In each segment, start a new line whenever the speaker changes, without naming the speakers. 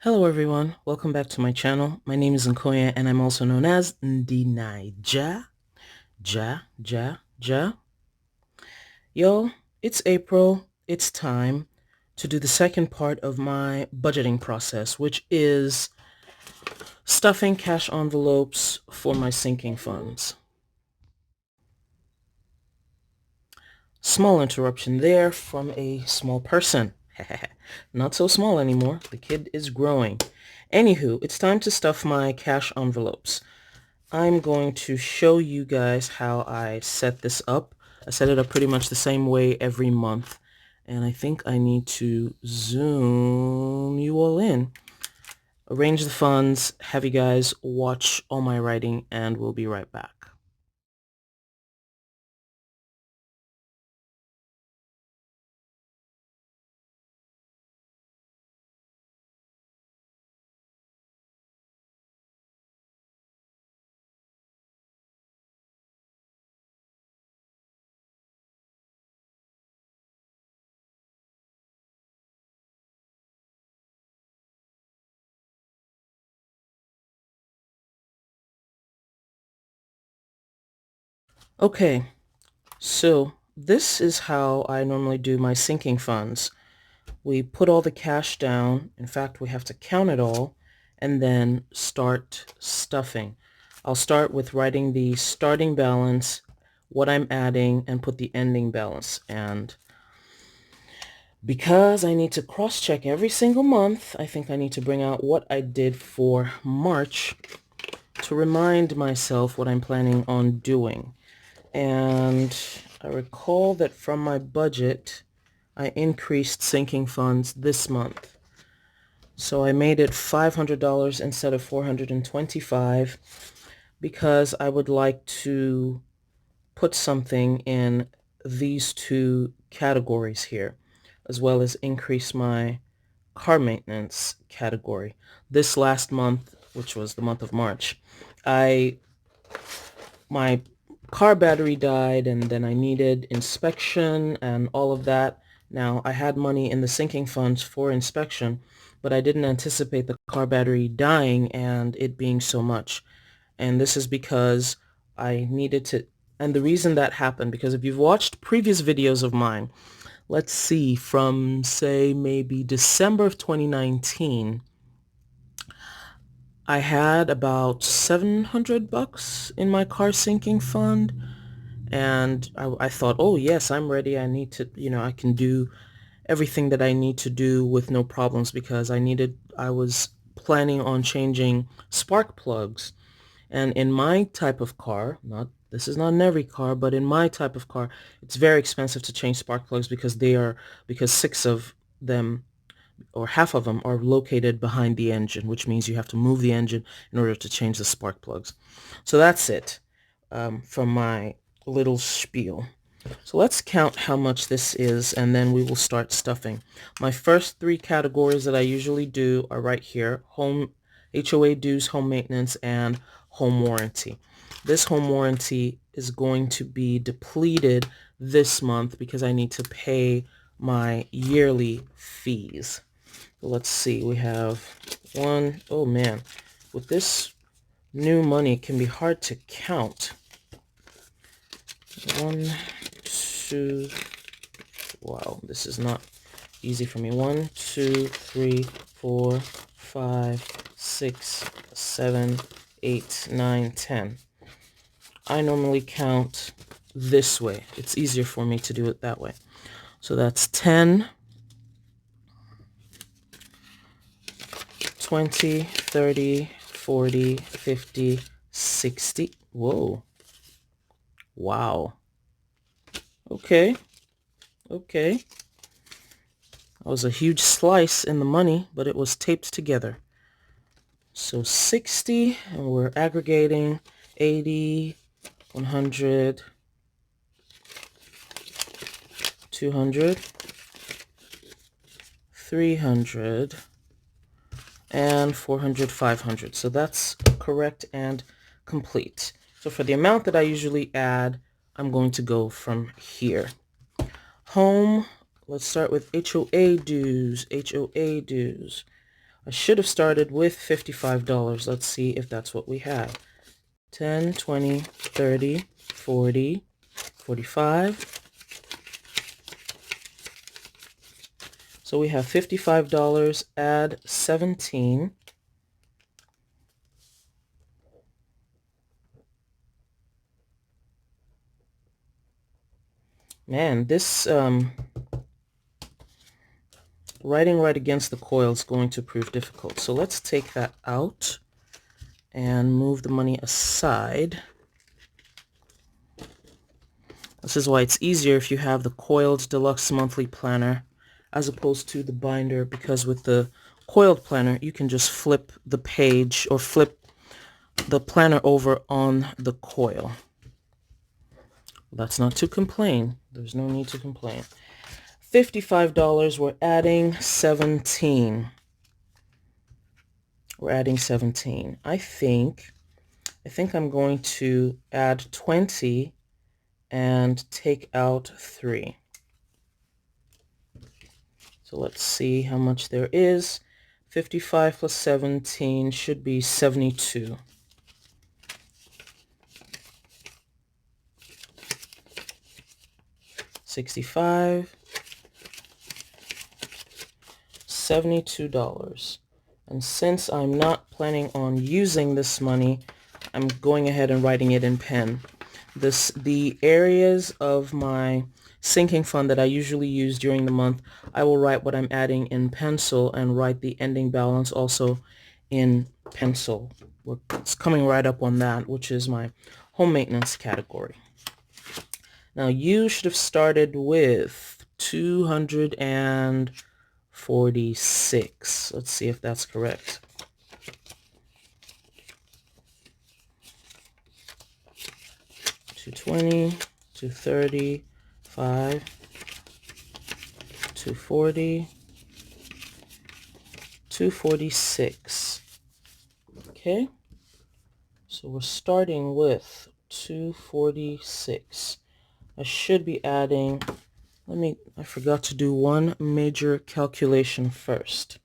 Hello everyone, welcome back to my channel. My name is Nkonye and I'm also known as NdiNaija. Ja. Yo, it's April. It's time to do the second part of my budgeting process, which is stuffing cash envelopes for my sinking funds. Small interruption there from a small person. Not so small anymore. The kid is growing. Anywho, it's time to stuff my cash envelopes. I'm going to show you guys how I set this up. I set it up pretty much the same way every month. And I think I need to zoom you all in. Arrange the funds, have you guys watch all my writing, and we'll be right back. Okay, so this is how I normally do my sinking funds. We put all the cash down. In fact, we have to count it all and then start stuffing. I'll start with writing the starting balance, what I'm adding, and put the ending balance. And because I need to cross-check every single month, I think I need to bring out what I did for March to remind myself what I'm planning on doing. And I recall that from my budget, I increased sinking funds this month. So I made it $500 instead of $425 because I would like to put something in these two categories here, as well as increase my car maintenance category. This last month, which was the month of March, my car battery died and then I needed inspection and all of that. Now, I had money in the sinking funds for inspection, but I didn't anticipate the car battery dying and it being so much. And this is because I needed to, and the reason that happened, because if you've watched previous videos of mine, let's see, from say maybe December of 2019, I had about $700 in my car sinking fund. And I thought, oh yes, I'm ready. I need to, I can do everything that I need to do with no problems because I was planning on changing spark plugs. And in my type of car, this is not in every car, but in my type of car, it's very expensive to change spark plugs because six of them or half of them are located behind the engine, which means you have to move the engine in order to change the spark plugs. So that's it from my little spiel. So let's count how much this is, and then we will start stuffing. My first three categories that I usually do are right here: home HOA dues, home maintenance, and home warranty. This home warranty is going to be depleted this month because I need to pay my yearly fees. So let's see, we have one, oh man, with this new money it can be hard to count. One, two, wow, this is not easy for me. 1, 2, 3, 4, 5, 6, 7, 8, 9, 10. I normally count this way. It's easier for me to do it that way. So that's 10, 20, 30, 40, 50, 60. Whoa. Wow. Okay. Okay. That was a huge slice in the money, but it was taped together. So 60, and we're aggregating 80, 100, 200, 300, and 400, 500. So that's correct and complete. So for the amount that I usually add, I'm going to go from here. Home, let's start with HOA dues. HOA dues. I should have started with $55. Let's see if that's what we have. 10, 20, 30, 40, 45. So we have $55, add 17. Man, this writing right against the coil is going to prove difficult. So let's take that out and move the money aside. This is why it's easier if you have the coiled deluxe monthly planner as opposed to the binder, because with the coiled planner you can just flip the page or flip the planner over on the coil. That's not to complain. There's no need to complain. $55, we're adding 17. We're adding 17. I think I'm going to add 20 and take out 3. So let's see how much there is. 55 plus 17 should be 72. $65, $72. And since I'm not planning on using this money, I'm going ahead and writing it in pen. The areas of my sinking fund that I usually use during the month, I will write what I'm adding in pencil and write the ending balance also in pencil. It's coming right up on that, which is my home maintenance category. Now you should have started with 246. Let's see if that's correct. $220, $230, $5, $240, $246. Okay, so we're starting with $246. I should be adding, I forgot to do one major calculation first.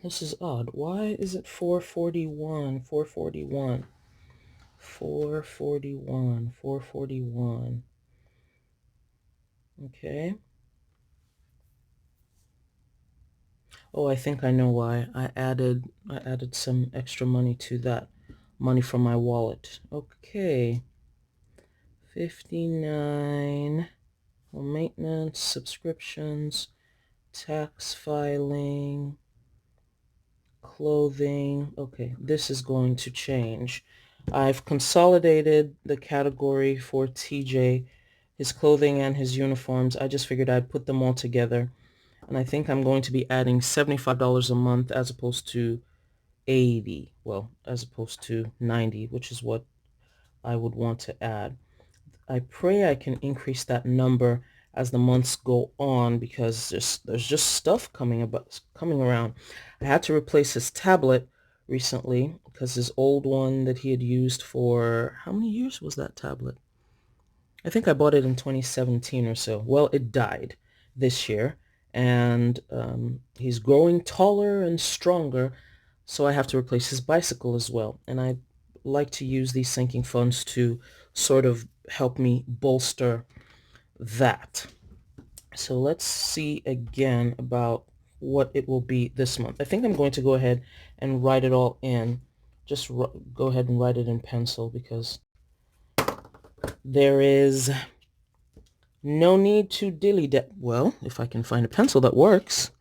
This is odd. Why is it 441? 441. 441. 441. Okay. Oh, I think I know why. I added some extra money to that. Money from my wallet. Okay. 59. Home maintenance, subscriptions, tax filing, clothing. Okay, this is going to change. I've consolidated the category for TJ, his clothing and his uniforms. I just figured I'd put them all together. And I think I'm going to be adding $75 a month as opposed to 80. Well, as opposed to 90, which is what I would want to add. I pray I can increase that number as the months go on, because there's just stuff coming around. I had to replace his tablet recently because his old one that he had used for, how many years was that tablet? I think I bought it in 2017 or so. Well, it died this year, and he's growing taller and stronger, so I have to replace his bicycle as well. And I like to use these sinking funds to sort of help me bolster that. So let's see again about what it will be this month. I think I'm going to go ahead and write it all in. Just go ahead and write it in pencil, because there is no need to dilly-dally. Well, if I can find a pencil that works.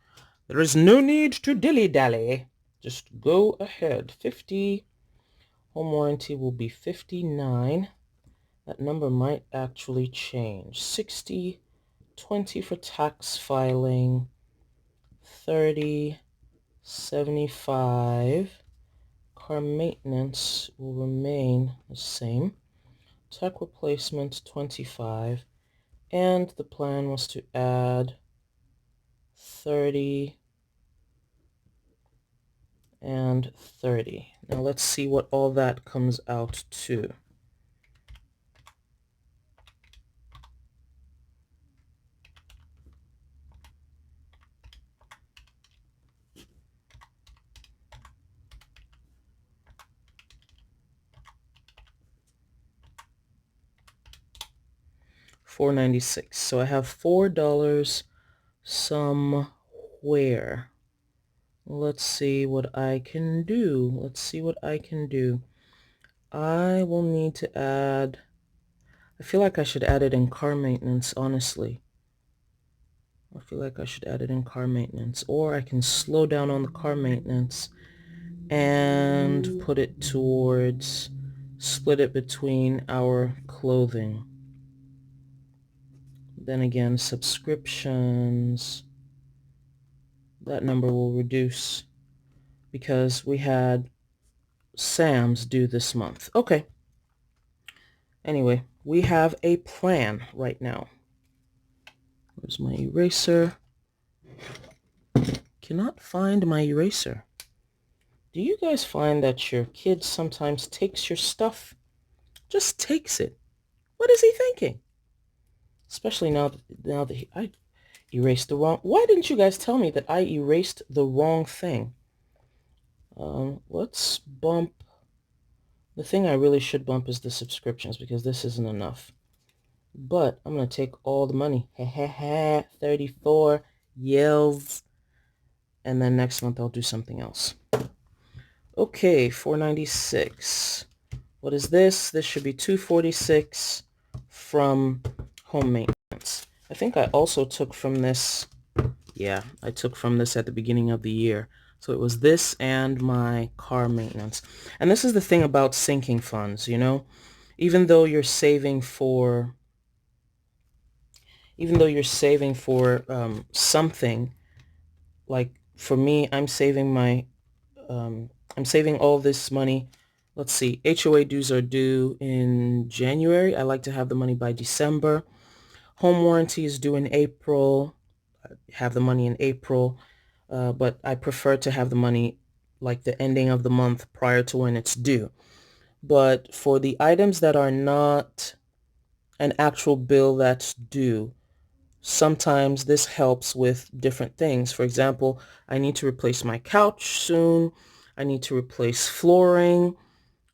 There is no need to dilly-dally. Just go ahead. 50. Home warranty will be 59. That number might actually change. 60. 20 for tax filing. 30. 75. Car maintenance will remain the same. Tech replacement 25. And the plan was to add 30 and 30. Now let's see what all that comes out to. $4.96. So I have $4 somewhere. Let's see what I can do. Let's see what I can do. I will need to add, I feel like I should add it in car maintenance, honestly. I feel like I should add it in car maintenance, or I can slow down on the car maintenance and put it towards, split it between our clothing. Then again, subscriptions, that number will reduce because we had Sam's due this month. Okay. Anyway, we have a plan right now. Where's my eraser? Cannot find my eraser. Do you guys find that your kid sometimes takes your stuff? Just takes it. What is he thinking? Especially now that I erased the wrong... Why didn't you guys tell me that I erased the wrong thing? Let's bump... The thing I really should bump is the subscriptions because this isn't enough. But I'm going to take all the money. 34 yells. And then next month I'll do something else. Okay, $4.96. What is this? This should be $2.46 from home maintenance. I think I also took from this. Yeah, I took from this at the beginning of the year. So it was this and my car maintenance. And this is the thing about sinking funds, you know? Even though you're saving for something, like for me, I'm saving all this money. Let's see, HOA dues are due in January. I like to have the money by December. Home warranty is due in April. I have the money in April, but I prefer to have the money like the ending of the month prior to when it's due. But for the items that are not an actual bill that's due, sometimes this helps with different things. For example, I need to replace my couch soon. I need to replace flooring.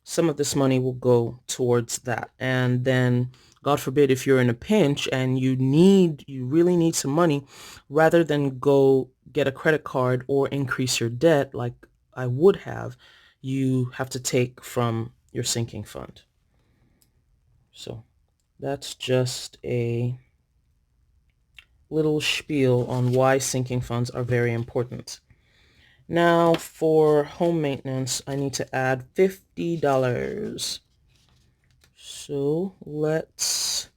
Some of this money will go towards that. And then, God forbid, if you're in a pinch and you really need some money, rather than go get a credit card or increase your debt like I would have, you have to take from your sinking fund. So that's just a little spiel on why sinking funds are very important. Now for home maintenance, I need to add $50. So let's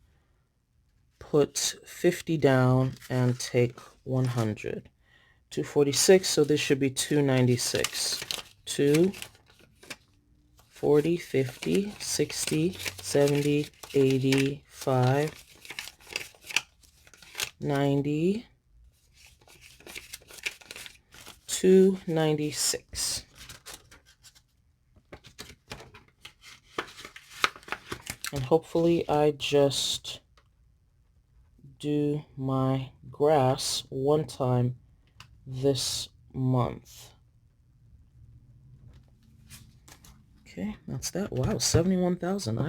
put 50 down and take 100. 246, so this should be 296. 2, 40, 50, 60, 70, 85, 90, 296. And hopefully I just do my grass one time this month. Okay, that's that. Wow, 71,000.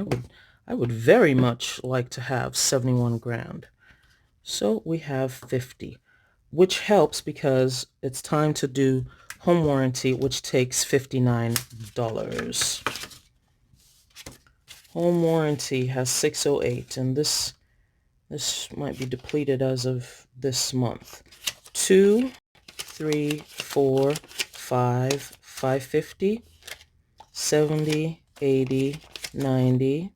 I would very much like to have 71 grand. So we have 50, which helps because it's time to do home warranty, which takes $59. Home warranty has 608, and this might be depleted as of this month. 2, 3, 4, 5, 550, 70, 80, 90,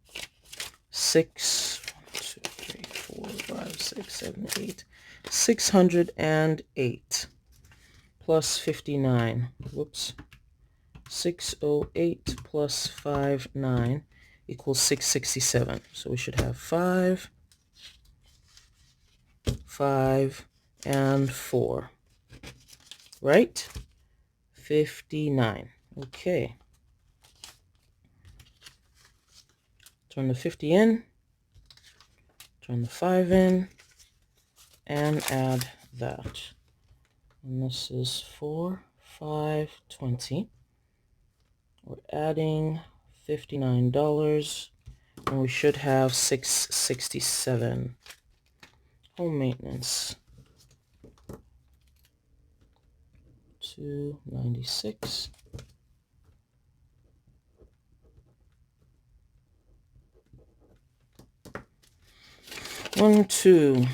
6, 2, 3, 4, 5, 6, 7, 8, 608 plus 59. Whoops. 608 plus 59 equals 667. So we should have 5, 5, and 4. Right? $59. Okay. Turn the 50 in, turn the 5 in, and add that. And this is 4, 5, 20. We're adding $59, and we should have $667. Home maintenance. $296. 1, 2,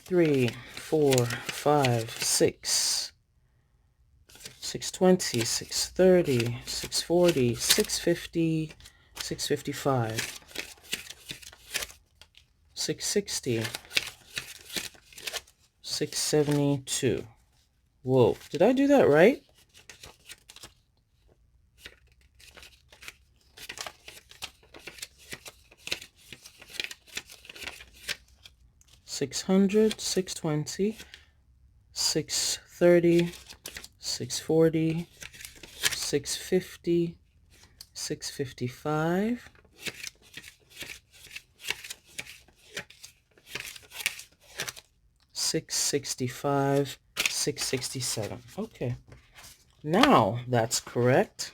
3, 4, 5, 6. 620, 630, 640, 650, 655, 660, 672. Whoa, did I do that right? $600, $620, $630, $640, $650, $655, $665, $667. Okay, now that's correct.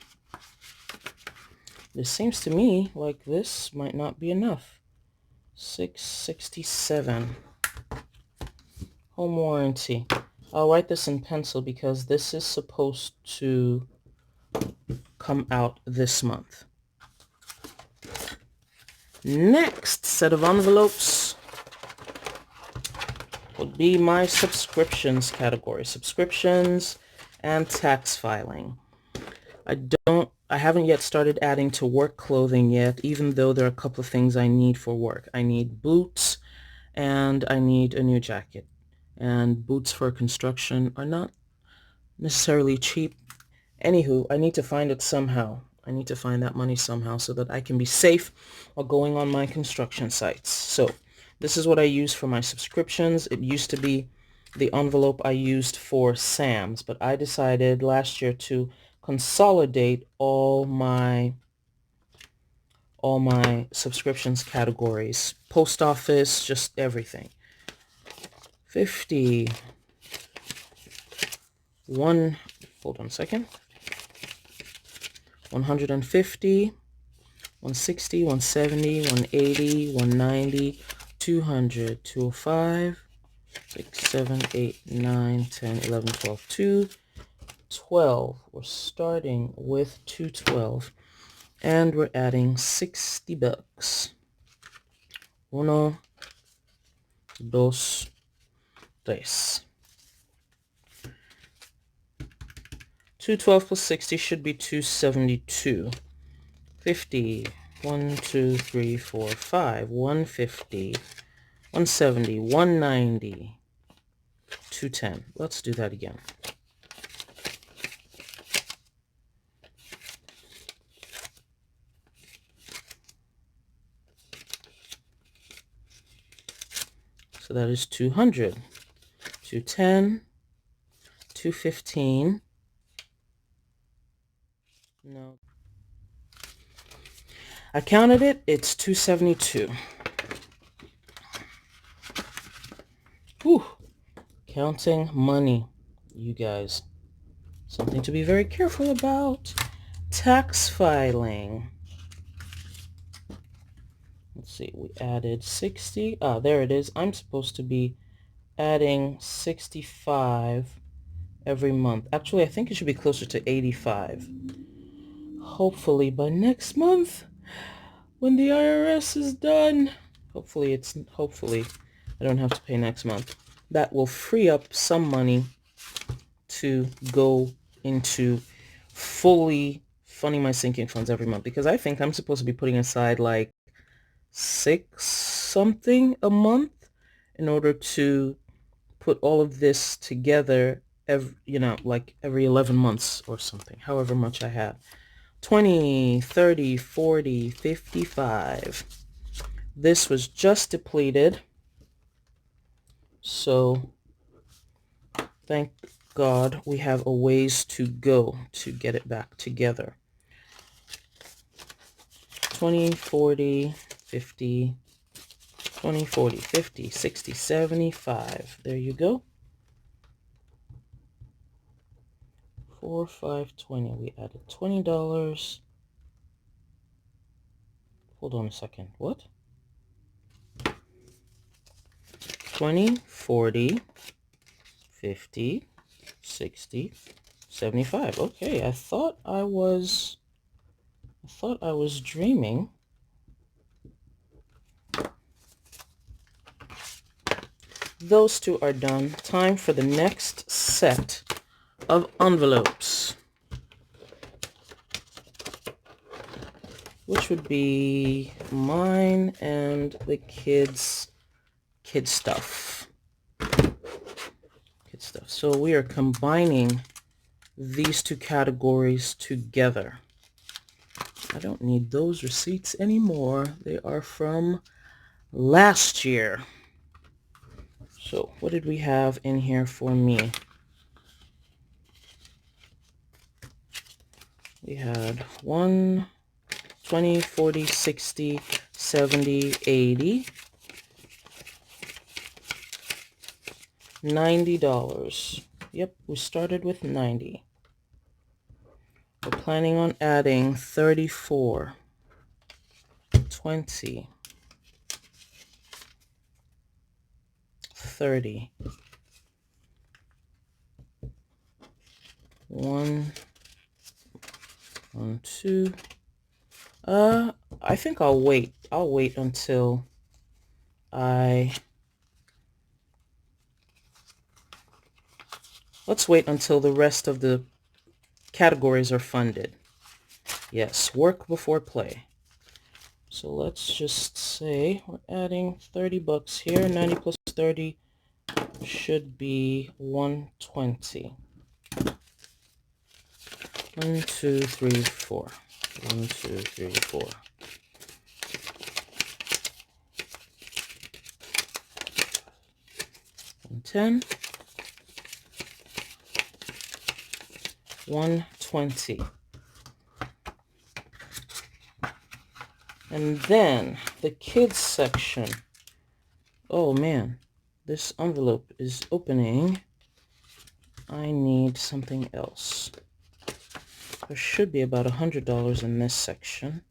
This seems to me like this might not be enough. $667. Home warranty. I'll write this in pencil because this is supposed to come out this month. Next set of envelopes would be my subscriptions category. Subscriptions and tax filing. I haven't yet started adding to work clothing yet, even though there are a couple of things I need for work. I need boots and I need a new jacket. And boots for construction are not necessarily cheap. Anywho, I need to find it somehow. I need to find that money somehow so that I can be safe while going on my construction sites. So this is what I use for my subscriptions. It used to be the envelope I used for Sam's, but I decided last year to consolidate all my subscriptions categories. Post office, just everything. 50. Hold on a second. 150, 160, 170, 180, 190, 200, 205, 6, 7, 8, 9, 10, 11, 12, 212. We're starting with 212 and we're adding $60. Uno, dos, tres. 212 plus 60 should be 272. 50. 1, 2, 3, 4, 5. 150. 170. 190. 210. Let's do that again. So that is 200. 210. 215. No. I counted it. It's 272. Whew. Counting money, you guys. Something to be very careful about. Tax filing. Let's see. We added 60. Ah, there it is. I'm supposed to be adding 65 every month. Actually, I think it should be closer to 85. Hopefully by next month, when the IRS is done, hopefully I don't have to pay next month. That will free up some money to go into fully funding my sinking funds every month, because I think I'm supposed to be putting aside like $6 something a month in order to put all of this together like every 11 months or something, however much I have. 20, 30, 40, 55. This was just depleted. So thank God, we have a ways to go to get it back together. 20, 40, 50, 20, 40, 50, 60, 75. There you go. 4, 5, 20. We added $20. Hold on a second. What? 20, 40, 50, 60, 75. Okay, I thought I was dreaming. Those two are done. Time for the next set of envelopes, which would be mine and the kids' stuff. So we are combining these two categories together. I don't need those receipts anymore. They are from last year. So what did we have in here for me? We had 1, 20, 40, 60, 70, 80, $90. Yep, we started with 90. We're planning on adding 34, 20, 30, 1, 2. I think I'll wait. I'll wait until let's wait until the rest of the categories are funded. Yes, work before play. So let's just say we're adding $30 here. 90 plus 30 should be 120. 1, 2, 3, 4. 1, 2, 3, 4. 110. 120. And then the kids section. Oh man, this envelope is opening. I need something else. There should be about $100 in this section.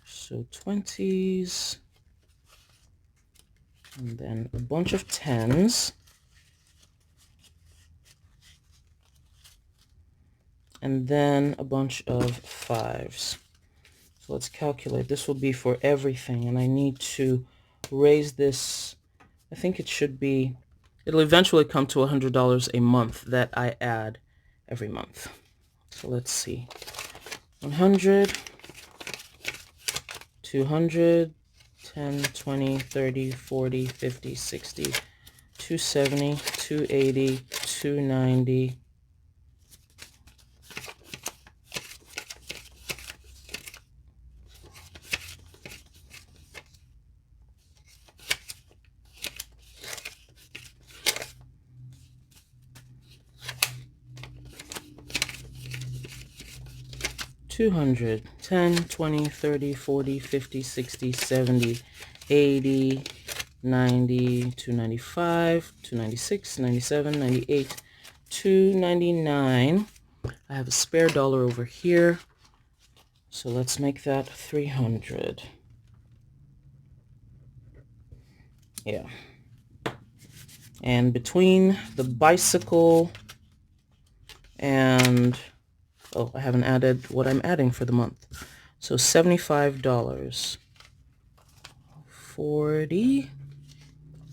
So 20s, and then a bunch of 10s, and then a bunch of 5s. So let's calculate. This will be for everything, and I need to raise this. I think it should be, it'll eventually come to $100 a month that I add every month. So let's see. 100, 200, 10, 20, 30, 40, 50, 60, 270, 280, 290, 200, 10, 20, 30, 40, 50, 60, 70, 80, 90, 295, 296, 97, 98, 299. I have a spare dollar over here, so let's make that 300. Yeah. And between the bicycle and, oh, I haven't added what I'm adding for the month. So $75. 40,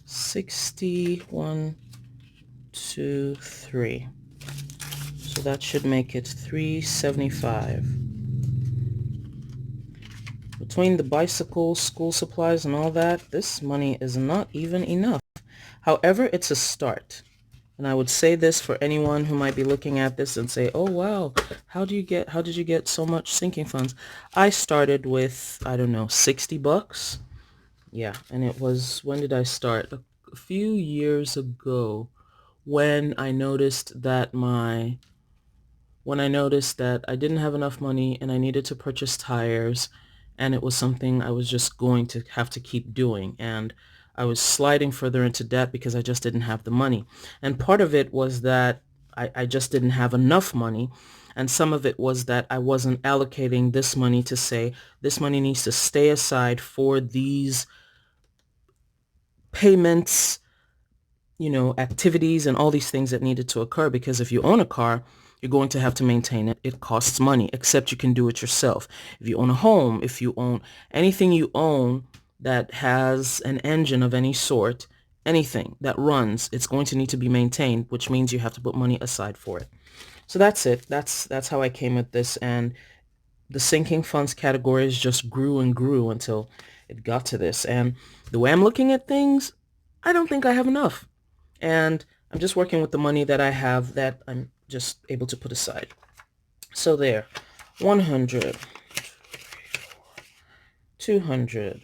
60, 1, 2, 3. So that should make it $375. Between the bicycle, school supplies, and all that, this money is not even enough. However, it's a start. And I would say this for anyone who might be looking at this and say, oh wow, how did you get so much sinking funds? I started with, I don't know, $60. Yeah, and it was, when did I start? a few years ago when I noticed that I didn't have enough money and I needed to purchase tires, and it was something I was just going to have to keep doing, and I was sliding further into debt because I just didn't have the money. And part of it was that I just didn't have enough money, and some of it was that I wasn't allocating this money to say this money needs to stay aside for these payments, activities and all these things that needed to occur, because if you own a car, you're going to have to maintain it. It costs money, except you can do it yourself. If you own a home, if you own anything you own that has an engine of any sort, anything that runs, it's going to need to be maintained, which means you have to put money aside for it. So that's it. That's how I came with this, and the sinking funds categories just grew and grew until it got to this. And the way I'm looking at things, I don't think I have enough. And I'm just working with the money that I have that I'm just able to put aside. So there, 100, 200,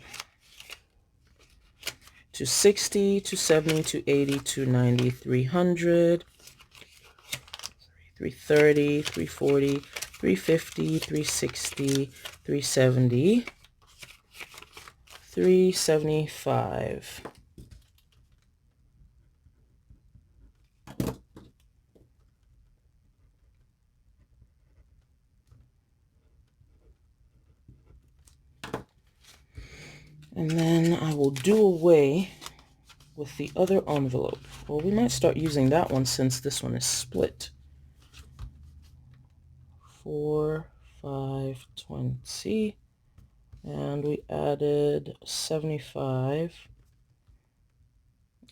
260, 270, 280, 290, 300, 330, 340, 350, 360, 370, 375. And then I will do away with the other envelope. Well, we might start using that one since this one is split. 4, 5, 20. And we added 75.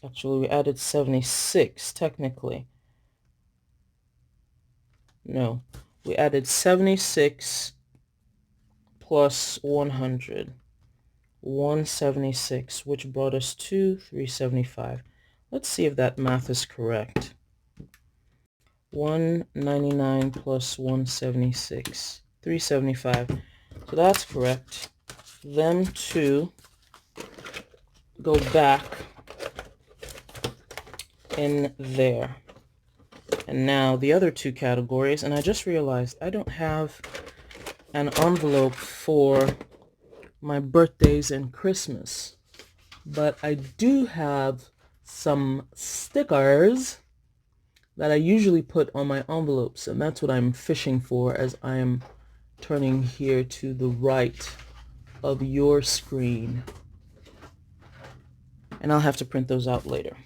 Actually, we added 76, technically. No, we added 76 plus 100. 176, which brought us to 375. Let's see if that math is correct. 199 plus 176, 375. So that's correct. Them two go back in there. And now the other two categories, and I just realized I don't have an envelope for my birthdays and Christmas, but I do have some stickers that I usually put on my envelopes, and that's what I'm fishing for as I am turning here to the right of your screen, and I'll have to print those out later.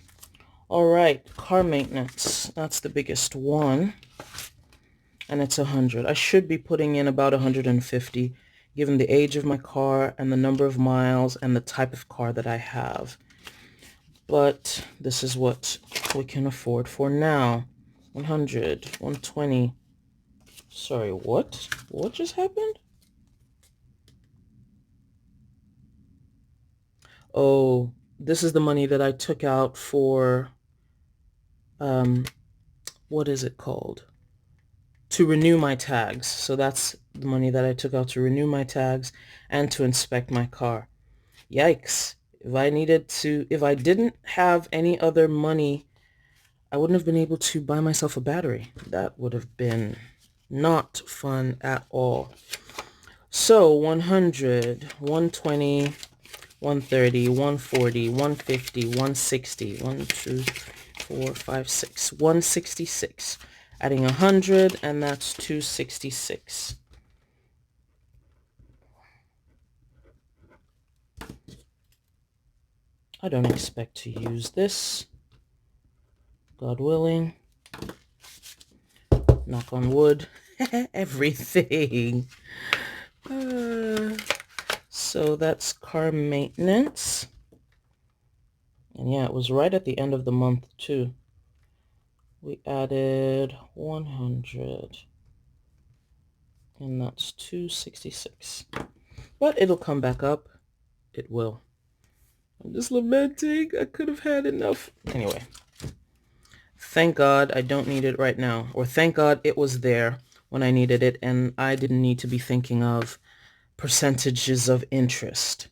All right, car maintenance, that's the biggest one, and it's 100. I should be putting in about 150 given the age of my car and the number of miles and the type of car that I have. But this is what we can afford for now. 100, 120. Sorry, what? What just happened? Oh, this is the money that I took out for, what is it called? To renew my tags. So that's the money that I took out to renew my tags and to inspect my car. Yikes. If I didn't have any other money, I wouldn't have been able to buy myself a battery. That would have been not fun at all. So 100, 120, 130, 140, 150, 160, 1, 2, 4, 5, 6, 166. Adding 100, and that's 266. I don't expect to use this, God willing. Knock on wood. Everything. So that's car maintenance. And yeah, it was right at the end of the month too. We added 100. And that's 266. But it'll come back up. It will. I'm just lamenting. I could have had enough. Anyway. Thank God I don't need it right now. Or thank God it was there when I needed it and I didn't need to be thinking of percentages of interest.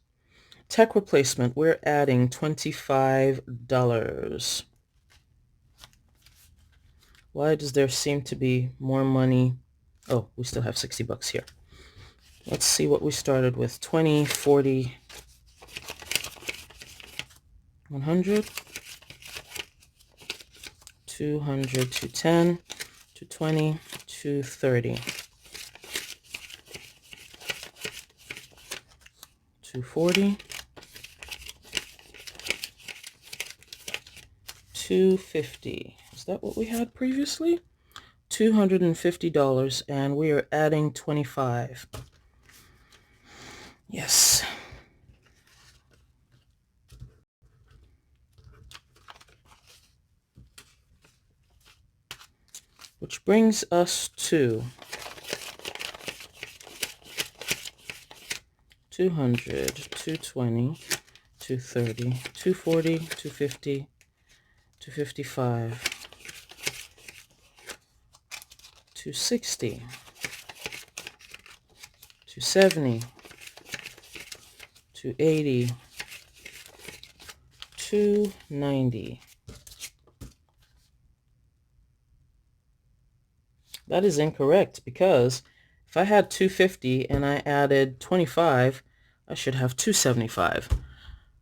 Tech replacement, we're adding $25. Why does there seem to be more money? Oh, we still have 60 bucks here. Let's see what we started with. 20, 40, 100, 200, 210, 220, 230, 240, 250. Is that what we had previously? $250, and we are adding 25. Yes. Which brings us to 200, 220, 230, 240, 250, 255, 260, 270, 280, 290. That is incorrect, because if I had 250 and I added 25, I should have 275.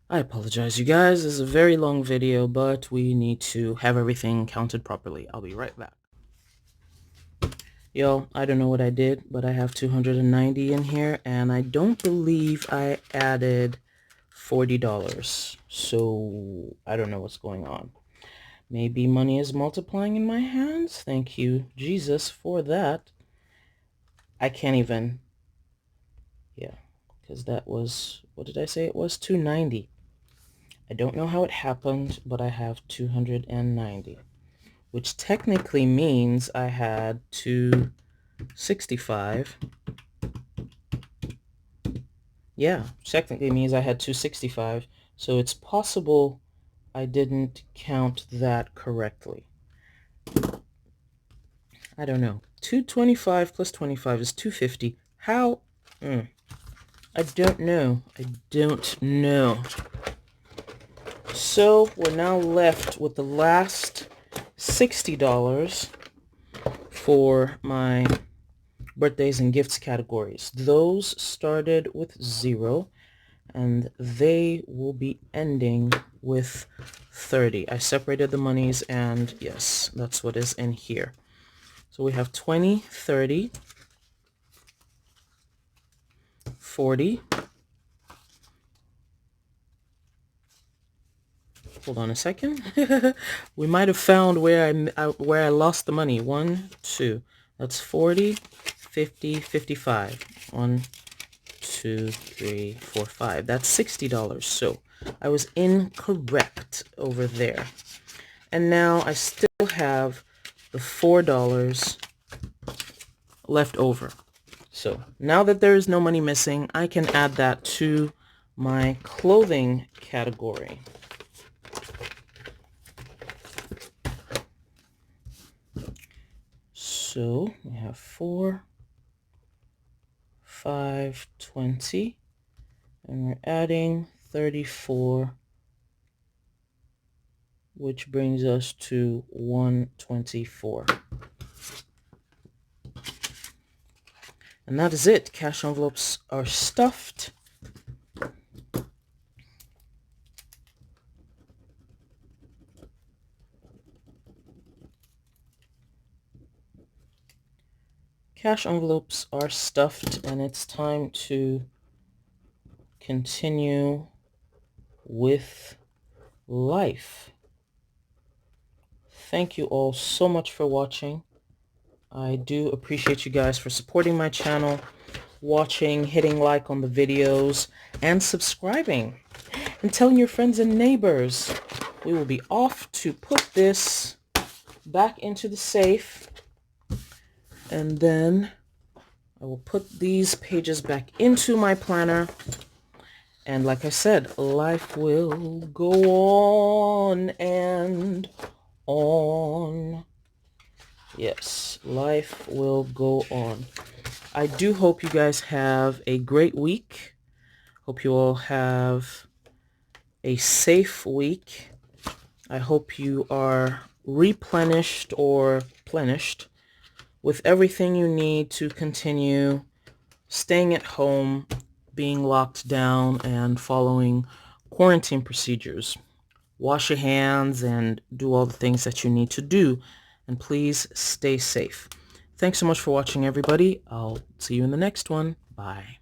I apologize, you guys. This is a very long video, but we need to have everything counted properly. I'll be right back. Yo, I don't know what I did, but I have 290 in here, and I don't believe I added $40. So I don't know what's going on. Maybe money is multiplying in my hands. Thank you, Jesus, for that. I can't even, yeah, because that was, what did I say it was? 290. I don't know how it happened, but I have 290, which technically means I had 265. Yeah, technically means I had 265, so it's possible I didn't count that correctly. I don't know. 225 plus 25 is 250. How? I don't know. I don't know. So we're now left with the last $60 for my birthdays and gifts categories. Those started with 0, and they will be ending with 30. I separated the monies, and yes, that's what is in here. So we have 20, 30, 40. Hold on a second. We might have found where I lost the money. 1, 2. That's 40, 50, 55. 1, 2, 3, 4, 5. That's $60. So I was incorrect over there. And now I still have the $4 left over. So now that there is no money missing, I can add that to my clothing category. So we have 4, 5, 20, and we're adding 34, which brings us to 124. And that is it. Cash envelopes are stuffed. Cash envelopes are stuffed, and it's time to continue with life. Thank you all so much for watching. I do appreciate you guys for supporting my channel, watching, hitting like on the videos, and subscribing, and telling your friends and neighbors. We will be off to put this back into the safe, and then I will put these pages back into my planner. And like I said, life will go on and on. Yes, life will go on. I do hope you guys have a great week. Hope you all have a safe week. I hope you are replenished or plenished with everything you need to continue staying at home, being locked down, and following quarantine procedures. Wash your hands and do all the things that you need to do. And please stay safe. Thanks so much for watching, everybody. I'll see you in the next one. Bye.